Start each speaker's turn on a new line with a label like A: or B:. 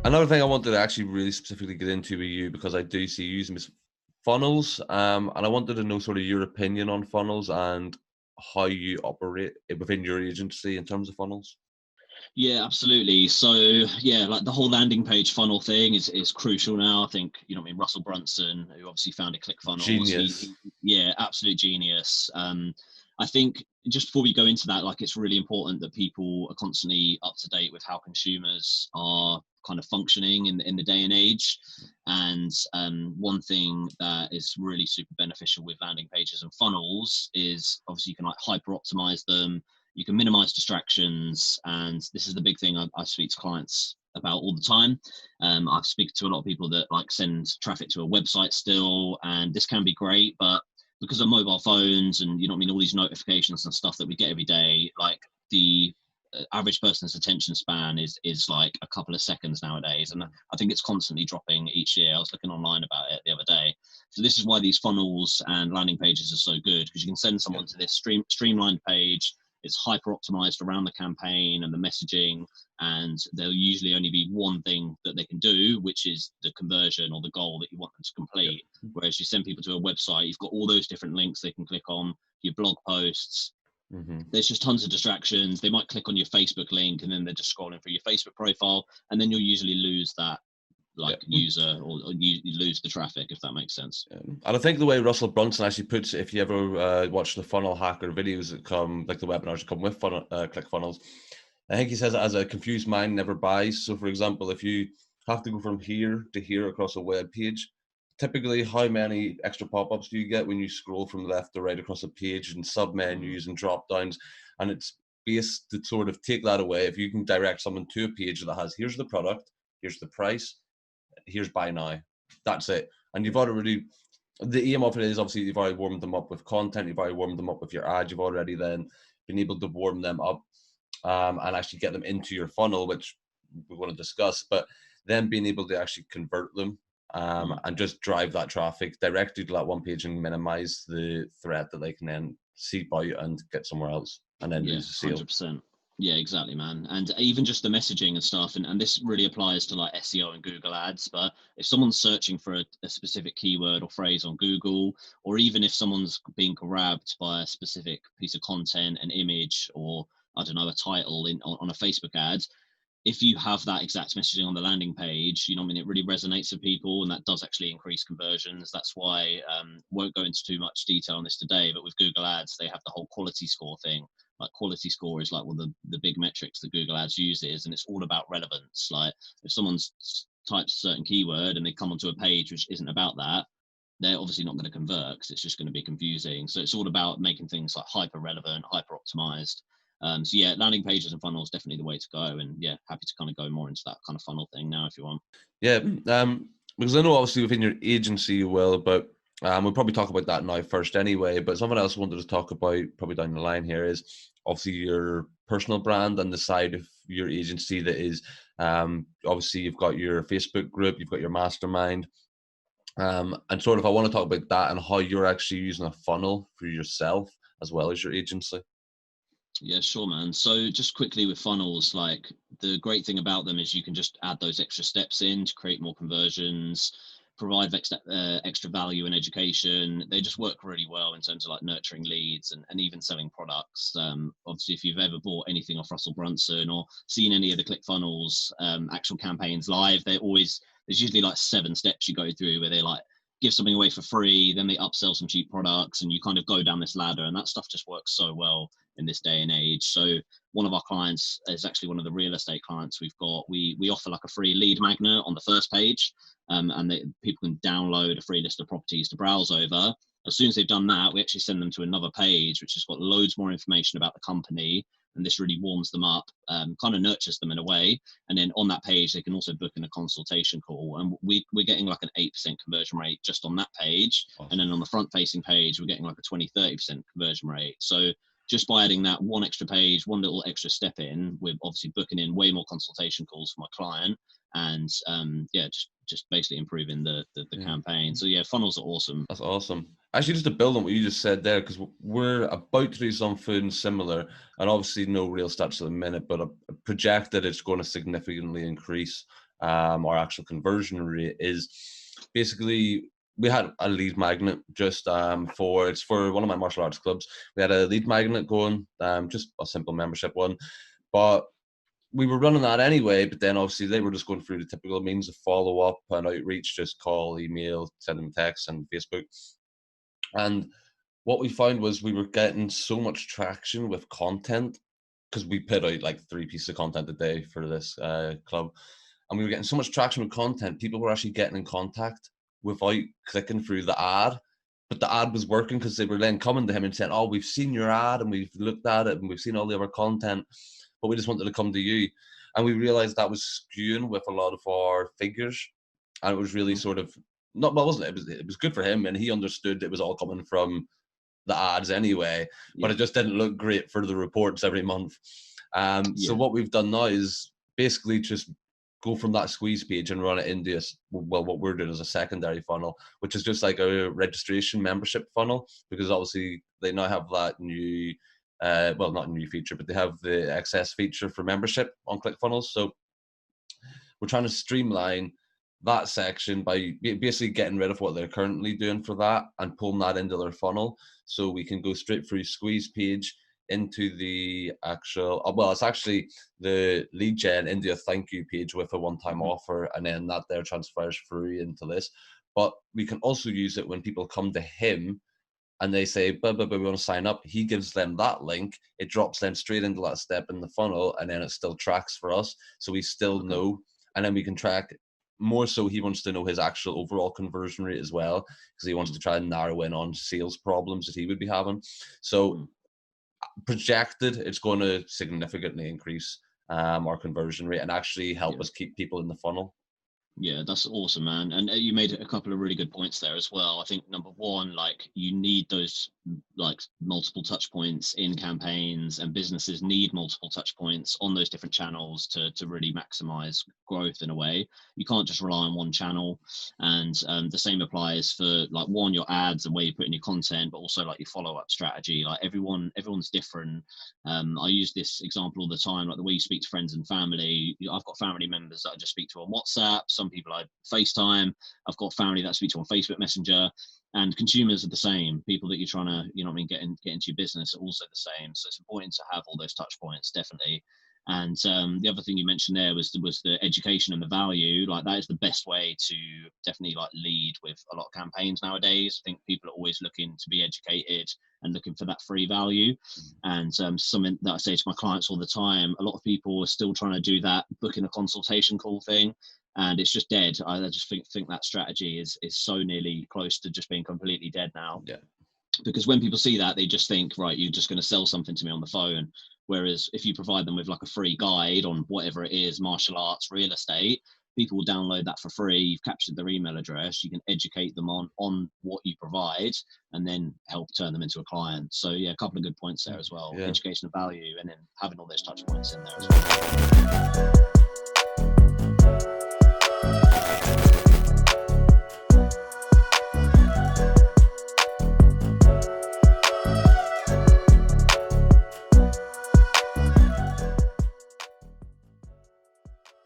A: Another thing I wanted to actually really specifically get into with you, because I do see you using this funnels, and I wanted to know sort of your opinion on funnels and how you operate within your agency in terms of funnels.
B: Yeah, absolutely. So yeah, like the whole landing page funnel thing is crucial now. I think, you know what I mean, Russell Brunson, who obviously founded ClickFunnels,
A: Genius.
B: yeah, absolute genius. I think just before we go into that, like it's really important that people are constantly up to date with how consumers are kind of functioning in the day and age. And one thing that is really super beneficial with landing pages and funnels is obviously you can like hyper optimize them, you can minimize distractions, and this is the big thing I speak to clients about all the time. I speak to a lot of people that like send traffic to a website still, and this can be great, but because of mobile phones and, you know what I mean, all these notifications and stuff that we get every day, like the average person's attention span is like a couple of seconds nowadays, and I think it's constantly dropping each year. I was looking online about it the other day. So this is why these funnels and landing pages are so good, because you can send someone to this streamlined page. It's hyper optimized around the campaign and the messaging, and there'll usually only be one thing that they can do, which is the conversion or the goal that you want them to complete. Whereas you send people to a website, you've got all those different links they can click on, your blog posts. There's just tons of distractions. They might click on your Facebook link and then they're just scrolling through your Facebook profile, and then you'll usually lose that like user, or you lose the traffic, if that makes sense.
A: And I think the way Russell Brunson actually puts it, if you ever watch the funnel hacker videos that come, like the webinars that come with ClickFunnels, I think he says it as a confused mind never buys. So, for example, if you have to go from here to here across a web page, typically how many extra pop-ups do you get when you scroll from left to right across a page and sub-menus and drop-downs? And it's based to sort of take that away. If you can direct someone to a page that has, here's the product, here's the price, here's buy now, that's it. And you've already, the aim of it is obviously you've already warmed them up with content, you've already warmed them up with your ad, you've already then been able to warm them up and actually get them into your funnel, which we want to discuss, but then being able to actually convert them and just drive that traffic directly to that one page and minimize the threat that they can then seep out and get somewhere else and then lose the sale.
B: 100%. Yeah, exactly, man. And even just the messaging and stuff, and this really applies to like SEO and Google Ads. But if someone's searching for a specific keyword or phrase on Google, or even if someone's being grabbed by a specific piece of content, an image, or I don't know, a title on a Facebook ad, if you have that exact messaging on the landing page, you know what I mean, it really resonates with people, and that does actually increase conversions. That's why won't go into too much detail on this today, but with Google Ads, they have the whole quality score thing. Like quality score is like one of the big metrics that Google Ads uses, and it's all about relevance. Like if someone's types a certain keyword and they come onto a page which isn't about that, they're obviously not going to convert because it's just going to be confusing. So it's all about making things like hyper relevant, hyper optimized. So yeah, landing pages and funnels definitely the way to go. And yeah, happy to kind of go more into that kind of funnel thing now if you want.
A: Yeah, because I know obviously within your agency you will, but we'll probably talk about that now first anyway. But something else I wanted to talk about probably down the line here is obviously your personal brand and the side of your agency that is obviously you've got your Facebook group, you've got your mastermind. And sort of I want to talk about that and how you're actually using a funnel for yourself as well as your agency.
B: Yeah, sure, man. So just quickly with funnels, like the great thing about them is you can just add those extra steps in to create more conversions, provide extra value and education. They just work really well in terms of like nurturing leads and even selling products. Obviously, if you've ever bought anything off Russell Brunson or seen any of the ClickFunnels actual campaigns live, there's usually like 7 steps you go through where they like give something away for free, then they upsell some cheap products, and you kind of go down this ladder, and that stuff just works so well in this day and age. So one of our clients is actually one of the real estate clients we've got. We offer like a free lead magnet on the first page, and people can download a free list of properties to browse over. As soon as they've done that, we actually send them to another page which has got loads more information about the company, and this really warms them up, kind of nurtures them in a way. And then on that page, they can also book in a consultation call. And we're getting like an 8% conversion rate just on that page. Awesome. And then on the front facing page, we're getting like a 20-30% conversion rate. So just by adding that one extra page, one little extra step in, we're obviously booking in way more consultation calls for my client. And just basically improving the campaign. So yeah, funnels are awesome.
A: That's awesome. Actually, just to build on what you just said there, because we're about to do something similar, and obviously no real stats at the minute, but I project that it's going to significantly increase our actual conversion rate is basically we had a lead magnet just for one of my martial arts clubs. We had a lead magnet going, just a simple membership one, but we were running that anyway. But then obviously they were just going through the typical means of follow up and outreach, just call, email, send them texts, and Facebook. And what we found was we were getting so much traction with content because we put out like 3 pieces of content a day for this club, and we were getting so much traction with content. People were actually getting in contact without clicking through the ad, but the ad was working because they were then coming to him and saying, "Oh, we've seen your ad and we've looked at it and we've seen all the other content, but we just wanted to come to you." And we realized that was skewing with a lot of our figures, and it was really sort of not well, wasn't it? It was good for him, and he understood it was all coming from the ads anyway, but it just didn't look great for the reports every month. So what we've done now is basically just go from that squeeze page and run it into what we're doing as a secondary funnel, which is just like a registration membership funnel, because obviously they now have that new well, not a new feature, but they have the access feature for membership on ClickFunnels. So we're trying to streamline that section by basically getting rid of what they're currently doing for that and pulling that into their funnel, so we can go straight through squeeze page into the actual well, it's actually the lead gen into a thank you page with a one-time offer, and then that there transfers through into this. But we can also use it when people come to him and they say, we want to sign up. He gives them that link. It drops them straight into that step in the funnel, and then it still tracks for us. So we still know, and then we can track more. So he wants to know his actual overall conversion rate as well, because he wants to try and narrow in on sales problems that he would be having. So projected, it's going to significantly increase our conversion rate and actually help us keep people in the funnel.
B: Yeah, that's awesome, man. And you made a couple of really good points there as well. I think number one, like you need those like multiple touch points in campaigns, and businesses need multiple touch points on those different channels to really maximize growth in a way. You can't just rely on one channel. And the same applies for like your ads and where you put in your content, but also like your follow-up strategy. Like everyone's different. I use this example all the time, like the way you speak to friends and family. I've got family members that I just speak to on WhatsApp. Some people I FaceTime. I've got family that I speak to on Facebook Messenger, and consumers are the same. People that you're trying to, get into your business are also the same. So it's important to have all those touch points, definitely. And the other thing you mentioned there was the education and the value. Like that is the best way to definitely like lead with a lot of campaigns nowadays. I think people are always looking to be educated and looking for that free value. And something that I say to my clients all the time, a lot of people are still trying to do that booking a consultation call thing, and it's just dead. I just think that strategy is so nearly close to just being completely dead now.
A: Yeah.
B: Because when people see that, they just think, right, you're just going to sell something to me on the phone. Whereas if you provide them with like a free guide on whatever it is, martial arts, real estate, people will download that for free. You've captured their email address. You can educate them on what you provide, and then help turn them into a client. So yeah, a couple of good points there as well. Education of value, and then having all those touch points in there as well.